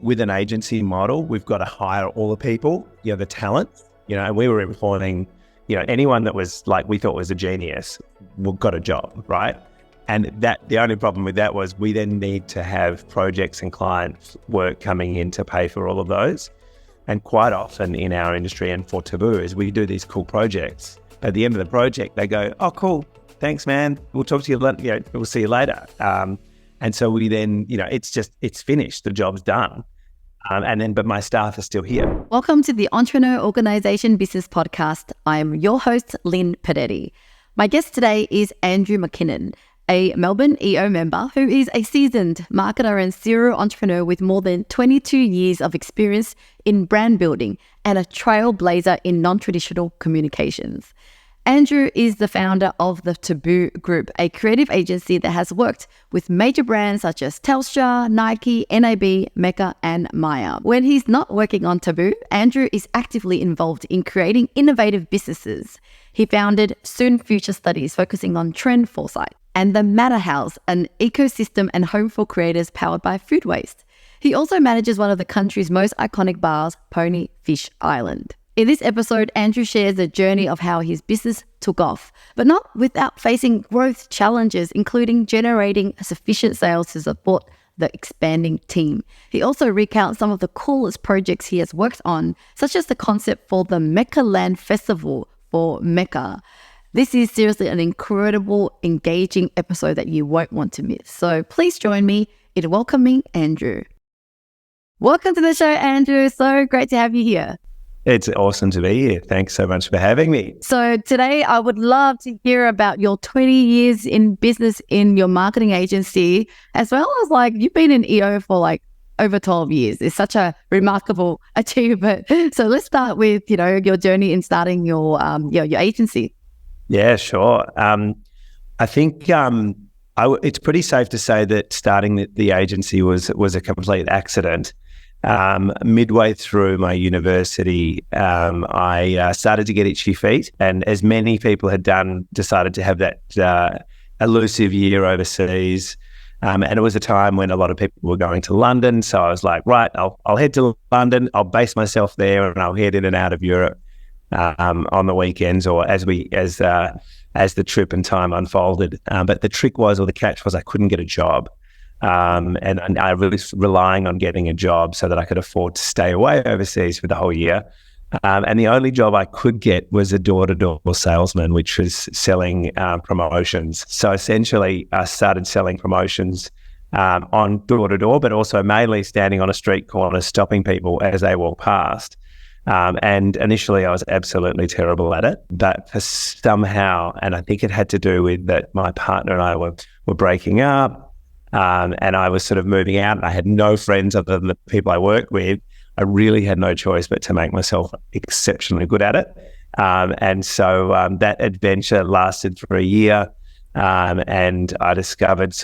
with an agency model, we've got to hire all the people, the talent, and we were employing, anyone that was like, we thought was a genius, got a job, right? And the only problem with that was we then need to have projects and clients work coming in to pay for all of those. And quite often in our industry and for Taboo is we do these cool projects. At the end of the project, they go, "Oh, cool. Thanks, man. We'll talk to you later. We'll see you later." And so we then, it's finished. The job's done. But my staff are still here. Welcome to the Entrepreneur Organization Business Podcast. I'm your host, Linh Podetti. My guest today is Andrew Mackinnon, a Melbourne EO member who is a seasoned marketer and serial entrepreneur with more than 22 years of experience in brand building and a trailblazer in non-traditional communications. Andrew is the founder of the Taboo Group, a creative agency that has worked with major brands such as Telstra, Nike, NAB, Mecca, and Maya. When he's not working on Taboo, Andrew is actively involved in creating innovative businesses. He founded Soon Future Studies, focusing on trend foresight, and the Matter House, an ecosystem and home for creators powered by food waste. He also manages one of the country's most iconic bars, Ponyfish Island. In this episode, Andrew shares the journey of how his business took off, but not without facing growth challenges, including generating sufficient sales to support the expanding team. He also recounts some of the coolest projects he has worked on, such as the concept for the Mecca Land Festival for Mecca. This is seriously an incredible, engaging episode that you won't want to miss. So please join me in welcoming Andrew. Welcome to the show, Andrew. So great to have you here. It's awesome to be here. Thanks so much for having me. So today I would love to hear about your 20 years in business in your marketing agency, as well as you've been in EO for over 12 years. It's such a remarkable achievement. So let's start with, your journey in starting your agency. Yeah, sure. I think it's pretty safe to say that starting the agency was a complete accident. Midway through my university, I started to get itchy feet, and as many people had done, decided to have that elusive year overseas. And it was a time when a lot of people were going to London, so I was like, right, I'll head to London, I'll base myself there, and I'll head in and out of Europe on the weekends or as the trip and time unfolded. But the trick was, or the catch was, I couldn't get a job. And I was relying on getting a job so that I could afford to stay away overseas for the whole year. And the only job I could get was a door-to-door salesman, which was selling promotions. So essentially, I started selling promotions on door-to-door, but also mainly standing on a street corner, stopping people as they walk past. And initially, I was absolutely terrible at it. But for somehow, and I think it had to do with that my partner and I were breaking up. And I was sort of moving out, and I had no friends other than the people I worked with. I really had no choice but to make myself exceptionally good at it. And so that adventure lasted for a year. And I discovered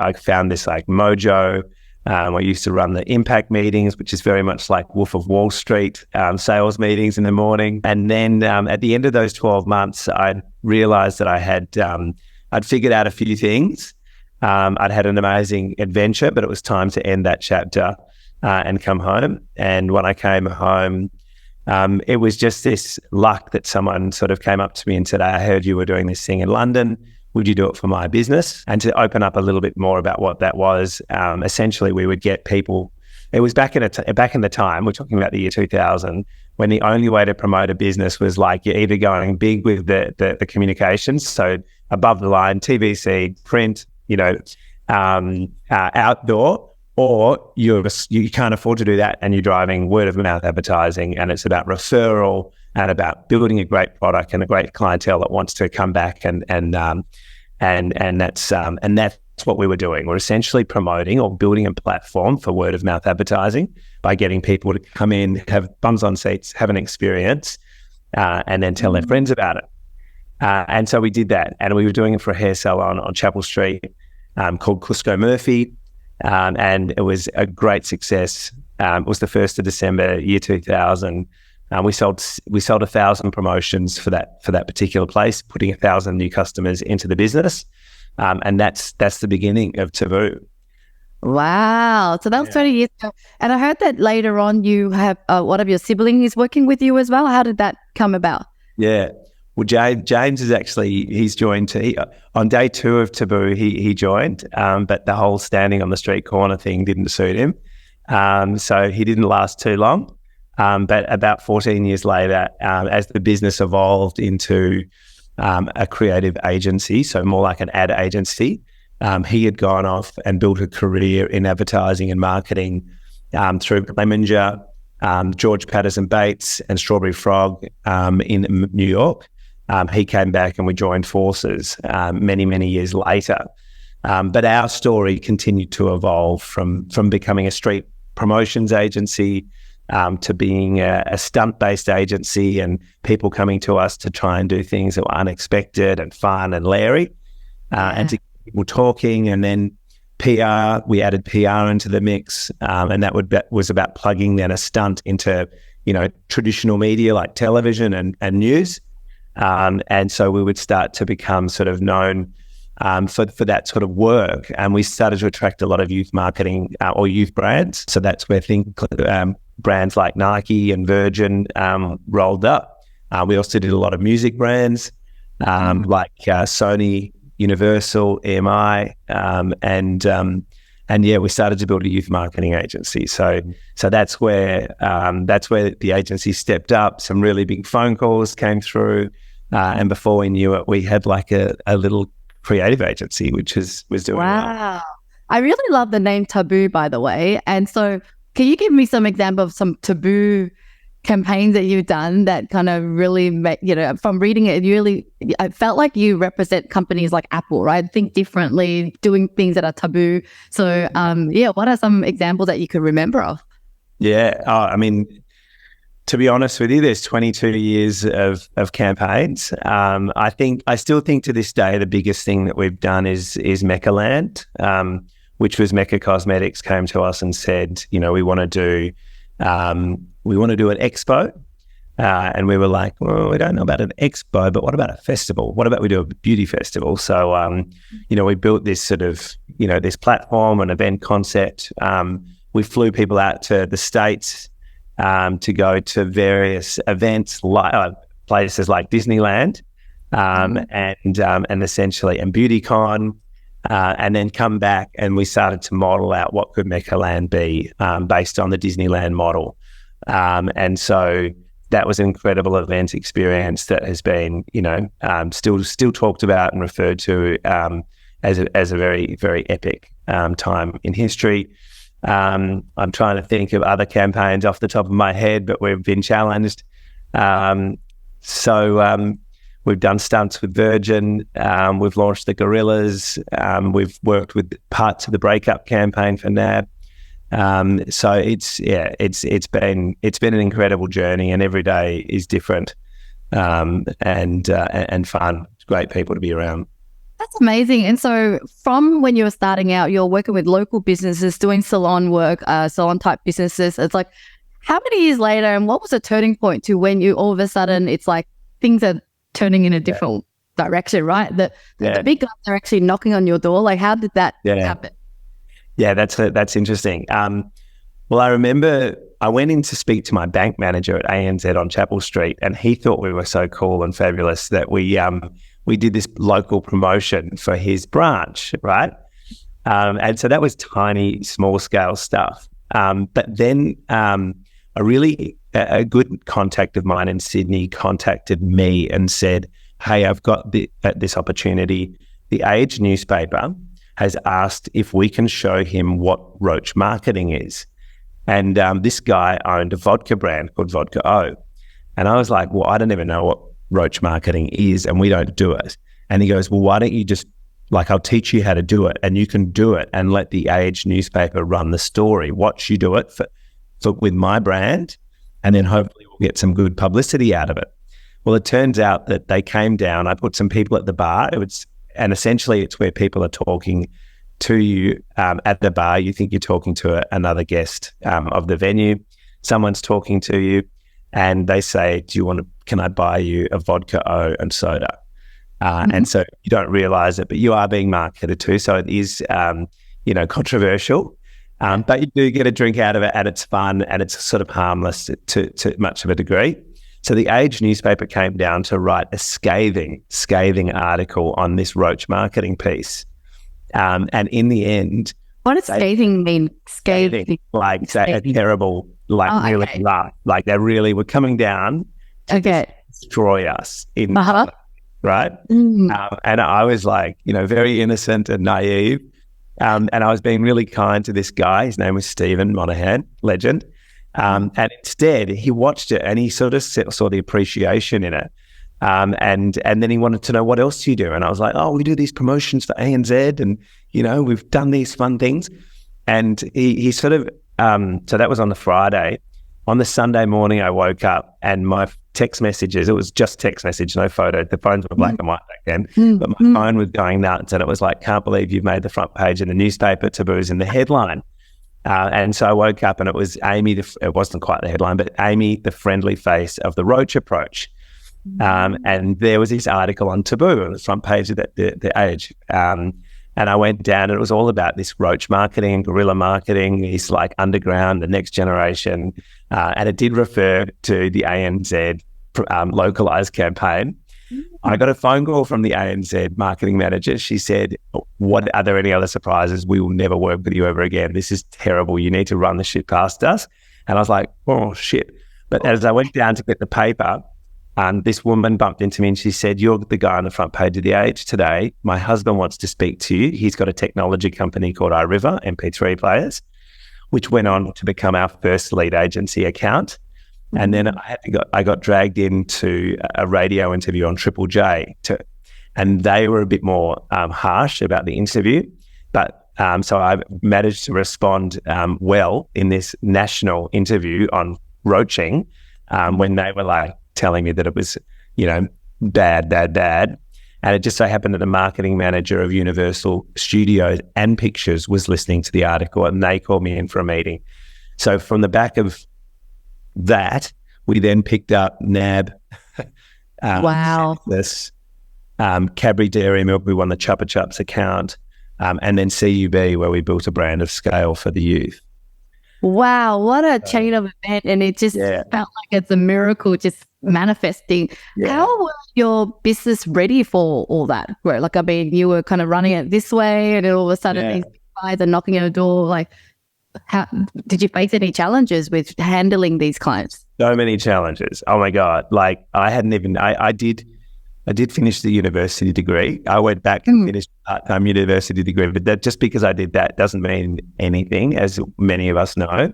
I found this mojo. I used to run the impact meetings, which is very much like Wolf of Wall Street sales meetings in the morning. And then at the end of those 12 months, I realized that I'd figured out a few things. I'd had an amazing adventure, but it was time to end that chapter and come home. And when I came home, it was just this luck that someone sort of came up to me and said, "I heard you were doing this thing in London. Would you do it for my business?" And to open up a little bit more about what that was, essentially we would get people. It was back in the time, we're talking about the year 2000, when the only way to promote a business was you're either going big with the communications, so above the line, TVC, print, outdoor, or you can't afford to do that and you're driving word of mouth advertising, and it's about referral and about building a great product and a great clientele that wants to come back and that's what we were doing. We're essentially promoting or building a platform for word of mouth advertising by getting people to come in, have bums on seats, have an experience, and then tell their friends about it. And so we did that, and we were doing it for a hair salon on Chapel Street called Cusco Murphy, and it was a great success. It was the 1st of December, year 2000. We sold 1,000 promotions for that particular place, putting 1,000 new customers into the business, and that's the beginning of Taboo. Wow. So that was 20 years ago. And I heard that later on you have one of your siblings is working with you as well. How did that come about? Yeah. Well, James is actually, he's joined on day 2 of Taboo, he joined, but the whole standing on the street corner thing didn't suit him. So he didn't last too long. But about 14 years later, as the business evolved into a creative agency, so more like an ad agency, he had gone off and built a career in advertising and marketing through Clemenger, George Patterson Bates and Strawberry Frog in New York. He came back and we joined forces many, many years later. But our story continued to evolve from becoming a street promotions agency to being a stunt-based agency and people coming to us to try and do things that were unexpected and fun and leery, and to get people talking. And then PR, we added PR into the mix, and that was about plugging then a stunt into, traditional media like television and news. And so we would start to become sort of known for that sort of work. And we started to attract a lot of youth marketing or youth brands. So that's where brands like Nike and Virgin rolled up. We also did a lot of music brands like Sony, Universal, EMI, and we started to build a youth marketing agency. So that's where the agency stepped up. Some really big phone calls came through, and before we knew it, we had like a little creative agency, which was doing well. I really love the name Taboo, by the way. And so, can you give me some example of some Taboo campaigns that you've done that kind of really make, from reading it, I felt like you represent companies like Apple, right? Think differently, doing things that are taboo. So, what are some examples that you could remember of? Yeah. I mean, to be honest with you, there's 22 years of campaigns. I still think to this day, the biggest thing that we've done is Meccaland, which was Mecca Cosmetics came to us and said, we want to do an expo. And we were like, well, we don't know about an expo, but what about a festival? What about we do a beauty festival? So, we built this sort of, this platform and event concept. We flew people out to the States to go to various events, like places like Disneyland and essentially, and BeautyCon, and then come back and we started to model out what could Meccaland be based on the Disneyland model. And so that was an incredible event experience that has been, still talked about and referred to as a very, very epic time in history. I'm trying to think of other campaigns off the top of my head, but we've been challenged. We've done stunts with Virgin. We've launched the Gorillas. We've worked with parts of the breakup campaign for NAB. So it's been an incredible journey, and every day is different, and fun. It's great people to be around. That's amazing. And so from when you were starting out, you're working with local businesses, doing salon work, salon type businesses. It's like, how many years later, and what was the turning point to when you all of a sudden, it's like things are turning in a different direction, right? The big guys are actually knocking on your door. Like, how did that happen? Yeah, that's interesting. Well, I remember I went in to speak to my bank manager at ANZ on Chapel Street, and he thought we were so cool and fabulous that we did this local promotion for his branch, right? And so that was tiny, small scale stuff. But then a good contact of mine in Sydney contacted me and said, hey, I've got this opportunity. The Age newspaper has asked if we can show him what roach marketing is. And this guy owned a vodka brand called Vodka O. And I was like, well, I don't even know what roach marketing is, and we don't do it. And he goes, well, why don't you just, I'll teach you how to do it, and you can do it and let the Age newspaper run the story. Watch you do it for with my brand, and then hopefully we'll get some good publicity out of it. Well, it turns out that they came down. I put some people at the bar. And essentially it's where people are talking to you at the bar. You think you're talking to another guest of the venue. Someone's talking to you and they say, can I buy you a vodka O and soda? And so you don't realize it, but you are being marketed to. So it is, controversial. But you do get a drink out of it, and it's fun, and it's sort of harmless to much of a degree. So the Age newspaper came down to write a scathing article on this roach marketing piece. And in the end... What does scathing mean? Scathing. Like a terrible, really rough. Like they really were coming down to destroy us in right? And I was like, very innocent and naive. And I was being really kind to this guy. His name was Stephen Monahan, legend. And instead, he watched it and he sort of saw the appreciation in it. And then he wanted to know, what else do you do? And I was like, we do these promotions for ANZ and, we've done these fun things. And he sort of, so that was on the Friday. On the Sunday morning, I woke up and my text messages, it was just text message, no photo. The phones were black and white back then, but my phone was going nuts. And it was like, can't believe you've made the front page in the newspaper, Taboo's in the headline. And so I woke up and it was Amy, it wasn't quite the headline, but Amy, the friendly face of the roach approach. And there was this article on Taboo on the front page of the Age. And I went down and it was all about this roach marketing and guerrilla marketing, this like underground, the next generation. And it did refer to the ANZ localized campaign. I got a phone call from the ANZ marketing manager. She said, are there any other surprises? We will never work with you ever again. This is terrible. You need to run the shit past us. And I was like, oh, shit. But as I went down to get the paper, this woman bumped into me and she said, you're the guy on the front page of the Age today. My husband wants to speak to you. He's got a technology company called iRiver, MP3 players, which went on to become our first lead agency account. And then I got dragged into a radio interview on Triple J, and they were a bit more harsh about the interview. But so I managed to respond well in this national interview on roaching when they were like telling me that it was, bad. And it just so happened that the marketing manager of Universal Studios and Pictures was listening to the article, and they called me in for a meeting. So from the back of that, we then picked up NAB, this Cadbury Dairy Milk. We won the Chupa Chups account, and then CUB, where we built a brand of scale for the youth. Wow, what a chain of events, and it just felt like it's a miracle just manifesting. How was your business ready for all that? Where, like, I mean, you were kind of running it this way, and then all of a sudden these guys are knocking at the door. Like, how did you face any challenges with handling these clients? So many challenges. Oh my God! Like, I did finish the university degree. I went back and finished a part-time university degree, but that just because I did that doesn't mean anything, as many of us know.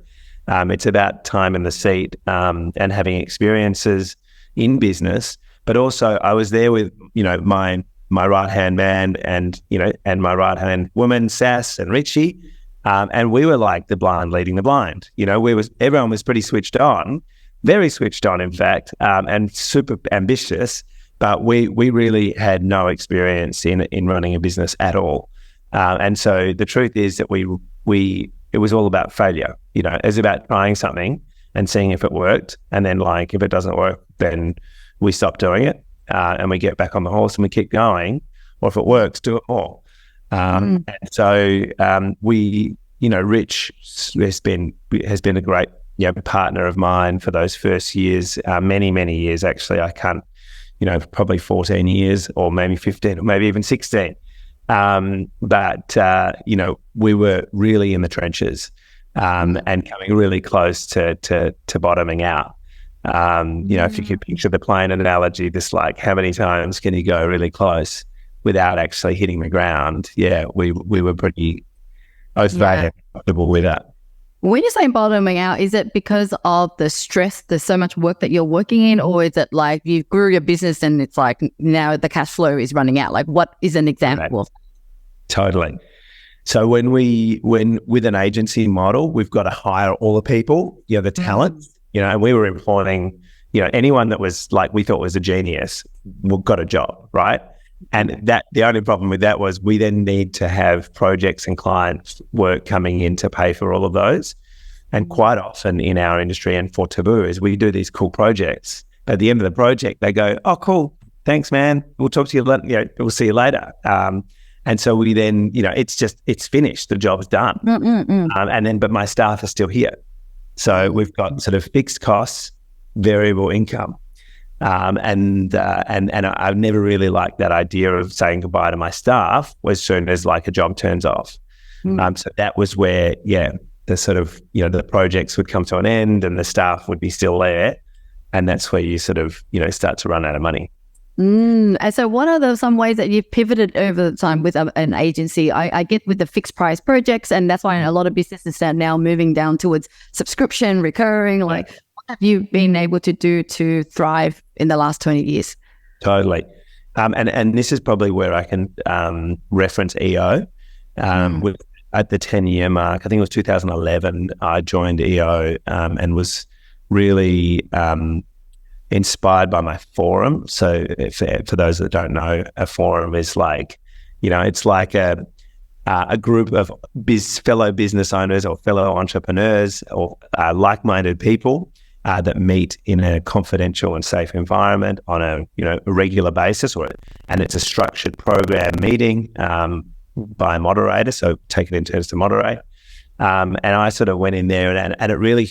It's about time in the seat and having experiences in business. But also, I was there with my right-hand man and my right-hand woman, Sass and Richie, and we were like the blind leading the blind. Everyone was pretty switched on, very switched on, in fact, and super ambitious. But we really had no experience in running a business at all. And so the truth is that it was all about failure. It was about trying something and seeing if it worked. And then, like, if it doesn't work, then we stop doing it and we get back on the horse and we keep going. Or if it works, do it more. And so Rich has been a great partner of mine for those first years, many years actually. I can't. Probably 14 years or maybe 15 or maybe even 16. But we were really in the trenches and coming really close to bottoming out. If you could picture the plane analogy, this like how many times can you go really close without actually hitting the ground? Yeah, we were pretty, I was very comfortable with that. When you say bottoming out, is it because of the stress, there's so much work that you're working in, or is it like you grew your business and it's like now the cash flow is running out? Like, what is an example of that? Totally. So when with an agency model, we've got to hire all the people, the talent, and we were employing, anyone that was like, we thought was a genius, got a job, right? And that the only problem with that was we then need to have projects and clients work coming in to pay for all of those. And quite often in our industry and for Taboo is we do these cool projects. At the end of the project, they go, "Oh, cool, thanks, man. We'll talk to you later. We'll see you later." And And so we then, it's finished. The job's done. But my staff are still here. So we've got sort of fixed costs, variable income. And I've never really liked that idea of saying goodbye to my staff as soon as like a job turns off. So that was where, the sort of, the projects would come to an end and the staff would be still there. And that's where you sort of, start to run out of money. And so what are some ways that you've pivoted over time with an agency? I get with the fixed price projects, and that's why a lot of businesses are now moving down towards subscription, recurring. Like, what have you been able to do to thrive in the last 20 years? Totally. And this is probably where I can reference EO. At the 10-year mark, I think it was 2011, I joined EO and was really inspired by my forum. So for those that don't know, a forum is like, it's like a group of fellow business owners or fellow entrepreneurs or like-minded people that meet in a confidential and safe environment on a regular basis, and it's a structured program meeting by a moderator, so taken in turns to moderate. And I sort of went in there and it really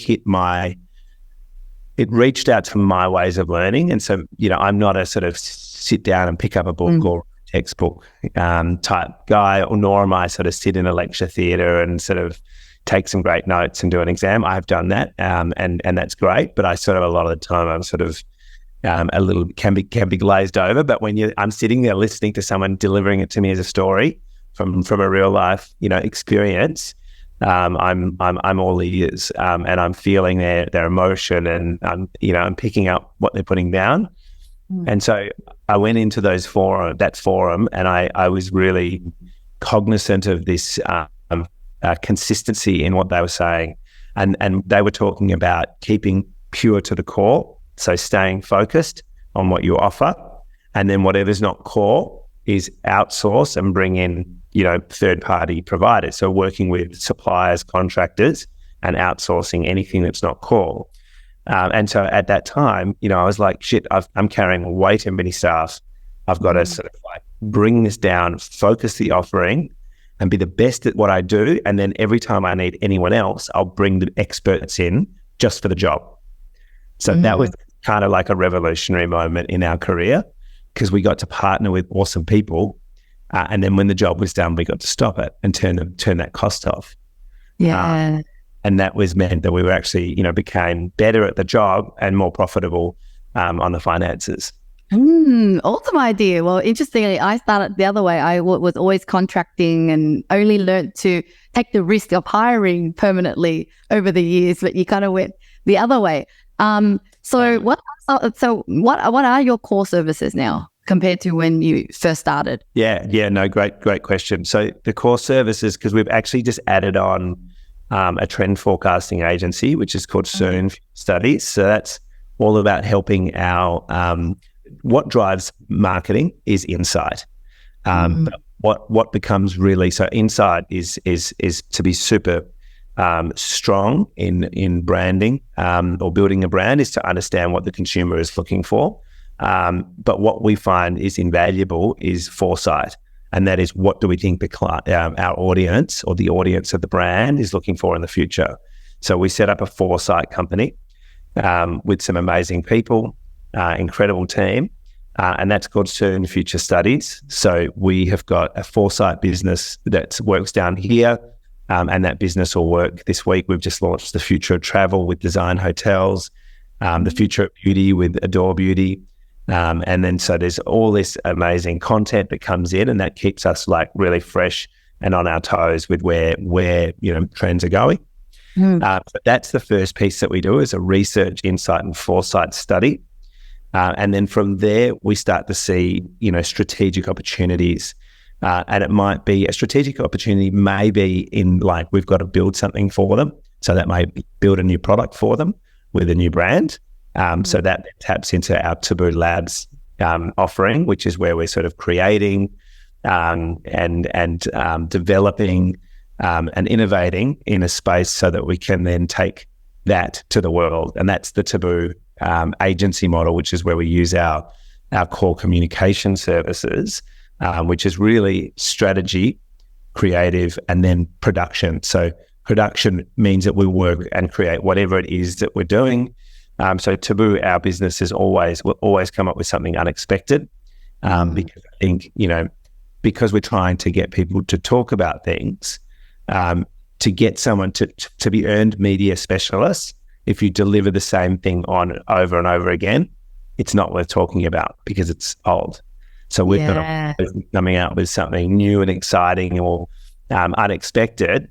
it reached out to my ways of learning. And so, I'm not a sort of sit down and pick up a book or textbook type guy, nor am I sort of sit in a lecture theatre and sort of take some great notes and do an exam. I've done that, and that's great. But I sort of, a lot of the time, I'm sort of a little can be glazed over. But when I'm sitting there listening to someone delivering it to me as a story from a real life, experience, I'm all ears, and I'm feeling their emotion, and I'm picking up what they're putting down. And so I went into that forum, and I was really cognizant of this consistency in what they were saying, and they were talking about keeping pure to the core, so staying focused on what you offer, and then whatever's not core is outsource and bring in third-party providers. So working with suppliers, contractors, and outsourcing anything that's not core. And so at that time, I was like, shit, I'm carrying way too many staff. I've got to sort of like bring this down, focus the offering, and be the best at what I do. And then every time I need anyone else, I'll bring the experts in just for the job. So that was kind of like a revolutionary moment in our career, because we got to partner with awesome people. And then when the job was done, we got to stop it and turn that cost off. Yeah. And that meant that we were actually, became better at the job and more profitable on the finances. Awesome idea. Well, interestingly, I started the other way. I was always contracting and only learned to take the risk of hiring permanently over the years, but you kind of went the other way. So what are your core services now compared to when you first started? Yeah, no, great question. So the core services, because we've actually just added on a trend forecasting agency, which is called Soon Studies. So that's all about helping our what drives marketing is insight. But what becomes really so insight is to be super strong in branding or building a brand, is to understand what the consumer is looking for. But what we find is invaluable is foresight, and that is, what do we think our audience or the audience of the brand is looking for in the future. So we set up a foresight company with some amazing people, incredible team, and that's called Soon Future Studies. So we have got a foresight business that works down here, and that business will work this week. We've just launched the future of travel with Design Hotels, the future of beauty with Adore Beauty. And then so there's all this amazing content that comes in, and that keeps us like really fresh and on our toes with where trends are going. But that's the first piece that we do, is a research, insight, and foresight study. And then from there, we start to see, strategic opportunities. And it might be a strategic opportunity, maybe in like, we've got to build something for them. So that may build a new product for them with a new brand. So that taps into our Taboo LABS offering, which is where we're sort of creating and developing and innovating in a space so that we can then take that to the world. And that's the Taboo agency model, which is where we use our core communication services which is really strategy, creative, and then production. So production means that we work and create whatever it is that we're doing. So Taboo, our business, will always come up with something unexpected, because I think, because we're trying to get people to talk about things, to get someone to be earned media specialists. If you deliver the same thing on over and over again, it's not worth talking about because it's old. So we've got to be coming out with something new and exciting or unexpected,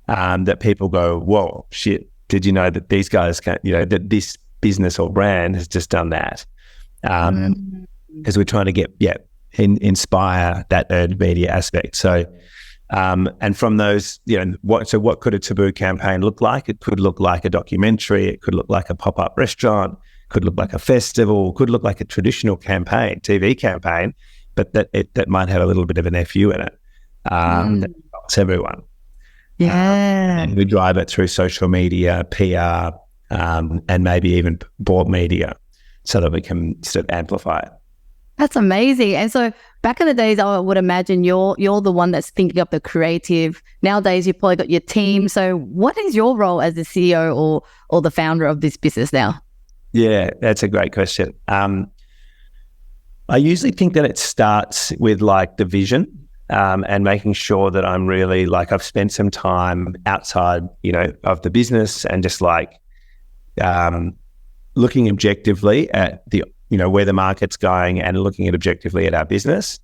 that people go, whoa, shit, did you know that these guys can, that this business or brand has just done that? Because we're trying to get, inspire that earned media aspect. So, and from those, what could a Taboo campaign look like? It could look like a documentary. It could look like a pop-up restaurant. Could look like a festival. Could look like a traditional campaign, TV campaign, but that might have a little bit of an FU in it. That helps everyone. And we drive it through social media, PR, and maybe even bought media, so that we can sort of amplify it. That's amazing. And so back in the days, I would imagine you're the one that's thinking of the creative. Nowadays, you've probably got your team. So what is your role as the CEO or the founder of this business now? Yeah, that's a great question. I usually think that it starts with like the vision, and making sure that I'm really I've spent some time outside, of the business and just looking objectively at the, where the market's going and looking at objectively at our business,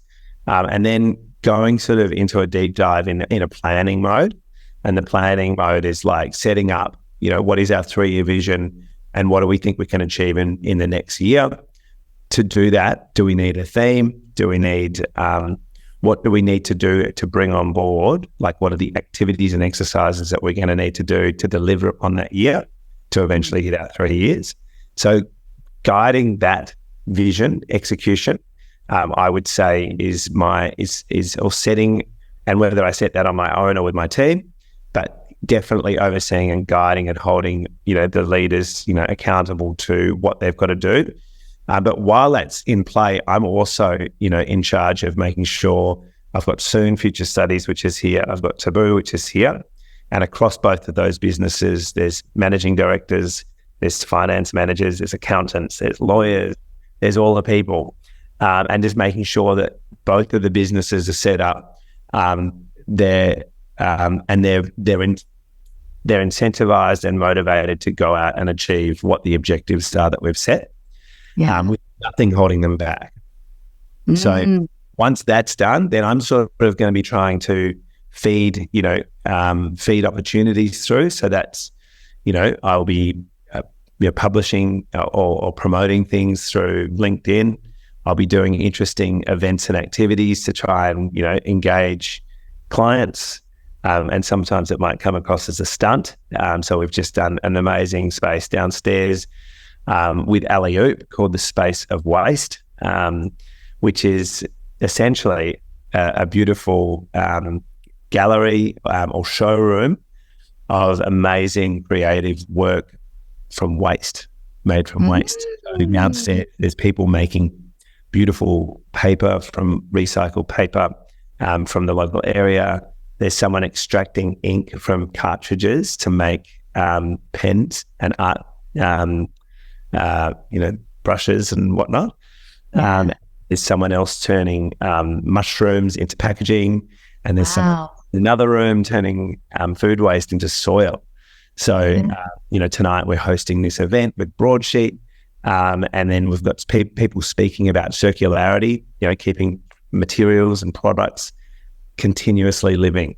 and then going sort of into a deep dive in a planning mode. And the planning mode is setting up, what is our 3-year vision and what do we think we can achieve in the next year. To do that, do we need a theme? Do we need, what do we need to do to bring on board? What are the activities and exercises that we're going to need to do to deliver upon that year to eventually hit our 3 years? So guiding that vision, execution, I would say is setting, and whether I set that on my own or with my team, but definitely overseeing and guiding and holding, the leaders, accountable to what they've got to do. But while that's in play, I'm also, in charge of making sure I've got Soon Future Studies, which is here. I've got Taboo, which is here. And across both of those businesses, there's managing directors, there's finance managers, there's accountants, there's lawyers, there's all the people. And just making sure that both of the businesses are set up, they're incentivized and motivated to go out and achieve what the objectives are that we've set. With nothing holding them back. So once that's done, then I'm sort of going to be trying to feed opportunities through. So that's, I'll be publishing or promoting things through LinkedIn. I'll be doing interesting events and activities to try and, engage clients. And sometimes it might come across as a stunt. So we've just done an amazing space downstairs with Alley Oop called the Space of Waste, which is essentially a beautiful gallery or showroom of amazing creative work from waste, made from waste. So downstairs, there's people making beautiful paper from recycled paper from the local area. There's someone extracting ink from cartridges to make pens and art, brushes and whatnot. There's someone else turning mushrooms into packaging, and there's another room turning food waste into soil. So, tonight we're hosting this event with Broadsheet, and then we've got people speaking about circularity, keeping materials and products continuously living.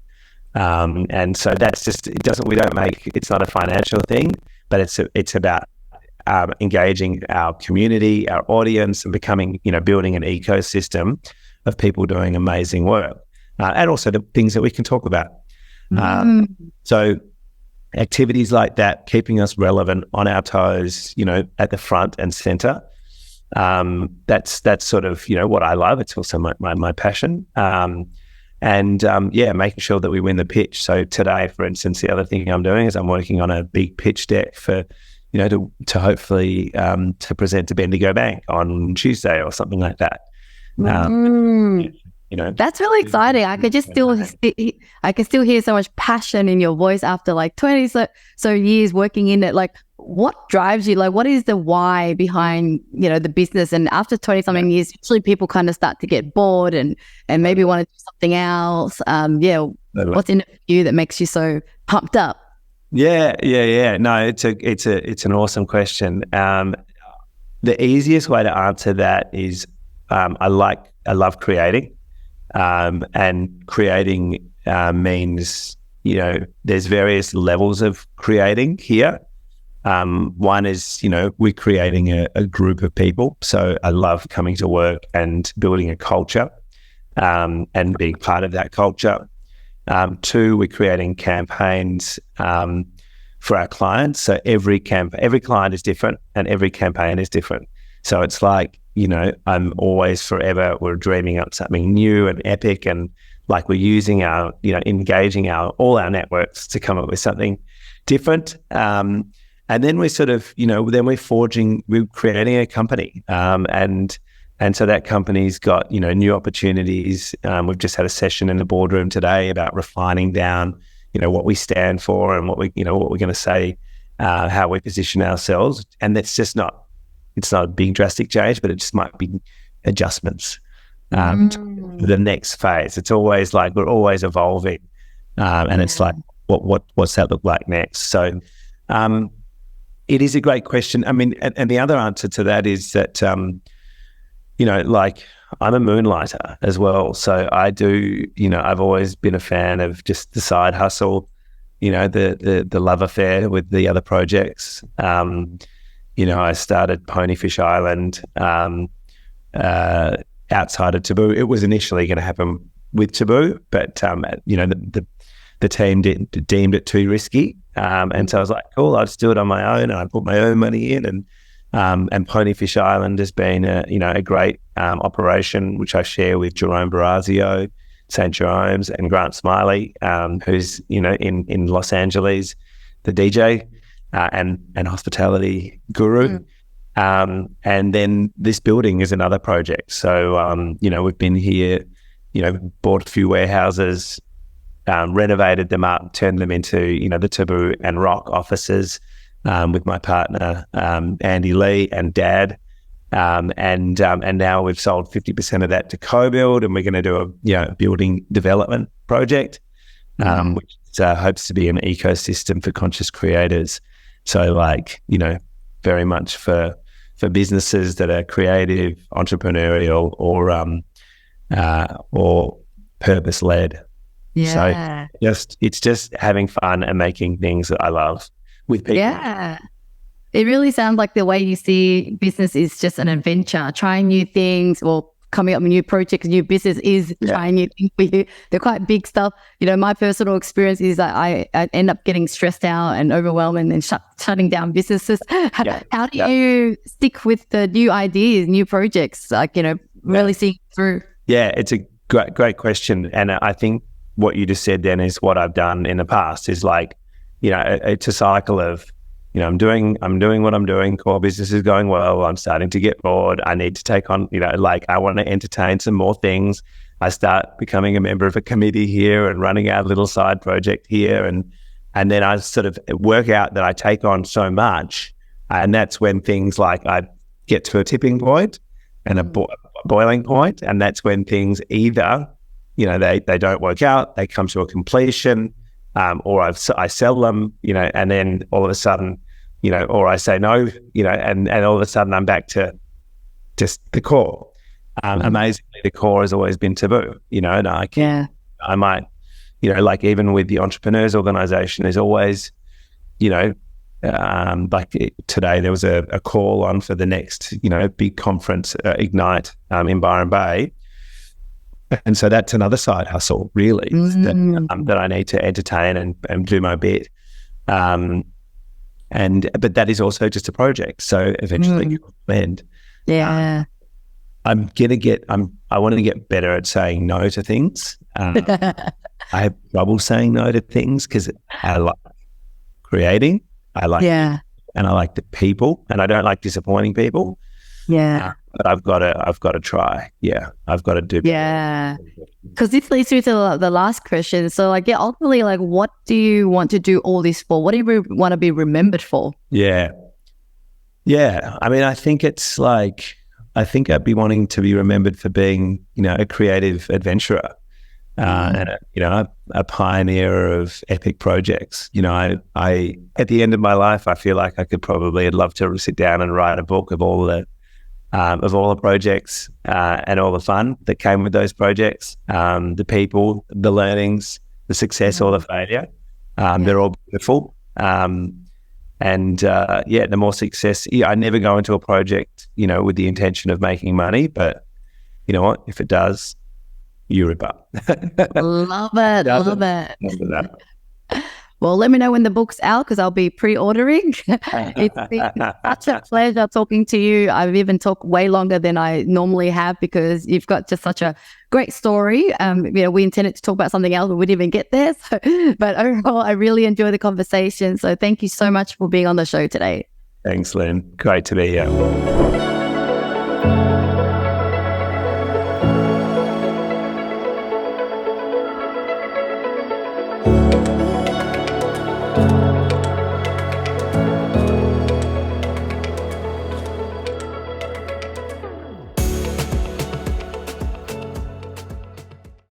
And so that's just, it's not a financial thing, but it's about engaging our community, our audience, and becoming, building an ecosystem of people doing amazing work, and also the things that we can talk about. So activities like that, keeping us relevant, on our toes, at the front and center. That's sort of, what I love. It's also my passion. Making sure that we win the pitch. So today, for instance, the other thing I'm doing is I'm working on a big pitch deck for, to hopefully to present to Bendigo Bank on Tuesday or something like that. That's really exciting. I could just I can still hear so much passion in your voice after like 20 so years working in it. Like, what drives you? Like, what is the why behind, the business? And after 20 something years, usually people kind of start to get bored and maybe want to do something else. What's in it for you that makes you so pumped up? Yeah. No, it's an awesome question. The easiest way to answer that is I love creating. And creating means, there's various levels of creating here. One is, we're creating a group of people. So I love coming to work and building a culture and being part of that culture. Two, we're creating campaigns for our clients. So every client is different and every campaign is different. So it's like, I'm always forever, we're dreaming up something new and epic, and like we're using our, engaging all our networks to come up with something different. And then we're sort of, we're creating a company. And so that company's got, new opportunities. We've just had a session in the boardroom today about refining down, what we stand for and what we're going to say, how we position ourselves. And that's just it's not a big drastic change, but it just might be adjustments to the next phase. It's always like we're always evolving, and it's like what's that look like next? So it is a great question. I mean, and the other answer to that is that like I'm a moonlighter as well. So I do, I've always been a fan of just the side hustle, the love affair with the other projects. I started Ponyfish Island outside of Taboo. It was initially going to happen with Taboo, but the team deemed it too risky, and so I was like, cool, I'll just do it on my own, and I put my own money in, and Ponyfish Island has been a great operation, which I share with Jerome Barazio, St. Jerome's, and Grant Smiley, who's in Los Angeles, the DJ. And hospitality guru. And then this building is another project. So, we've been here, bought a few warehouses, renovated them up, turned them into, the Taboo and Rock offices with my partner, Andy Lee, and Dad. And now we've sold 50% of that to co-build, and we're going to do a building development project, which hopes to be an ecosystem for conscious creators. So very much for businesses that are creative, entrepreneurial, or purpose-led. Yeah. So it's just having fun and making things that I love with people. Yeah. It really sounds like the way you see business is just an adventure, trying new things or coming up with new projects, new business is trying new things for you. They're quite big stuff. My personal experience is that I end up getting stressed out and overwhelmed and then shutting down businesses. How do you stick with the new ideas, new projects, really seeing through? Yeah, it's a great question. And I think what you just said then is what I've done in the past is it's a cycle of, I'm doing what I'm doing. Core business is going well. I'm starting to get bored. I need to take on, I want to entertain some more things. I start becoming a member of a committee here and running our little side project here. And then I sort of work out that I take on so much. And that's when things like I get to a tipping point and a boiling point. And that's when things either, they don't work out, they come to a completion, or I sell them, and then all of a sudden, or I say no, and all of a sudden I'm back to just the core. Amazingly, the core has always been Taboo, and I might, even with the Entrepreneurs Organization, there's always, today there was a call on for the next, big conference, Ignite, in Byron Bay. And so that's another side hustle, really, that I need to entertain and do my bit. But that is also just a project. So eventually it will end. Yeah. I want to get better at saying no to things. I have trouble saying no to things because I like creating. I like and I like the people, and I don't like disappointing people. Yeah. but I've got to try. Yeah, I've got to do. Yeah, because this leads me to the last question. So, like, yeah, ultimately, like, what do you want to do all this for? What do you want to be remembered for? Yeah. I mean, I think it's like, I think I'd be wanting to be remembered for being, a creative adventurer. And a pioneer of epic projects. I at the end of my life, I feel like I'd love to sit down and write a book of all the projects and all the fun that came with those projects, the people, the learnings, the success or the failure. They're all beautiful. The more success. I never go into a project, with the intention of making money, but you know what? If it does, you rip up. Love it. Well, let me know when the book's out because I'll be pre-ordering. It's been such a pleasure talking to you. I've even talked way longer than I normally have because you've got just such a great story. We intended to talk about something else, but we didn't even get there. But overall, I really enjoyed the conversation. So thank you so much for being on the show today. Thanks, Lynn. Great to be here.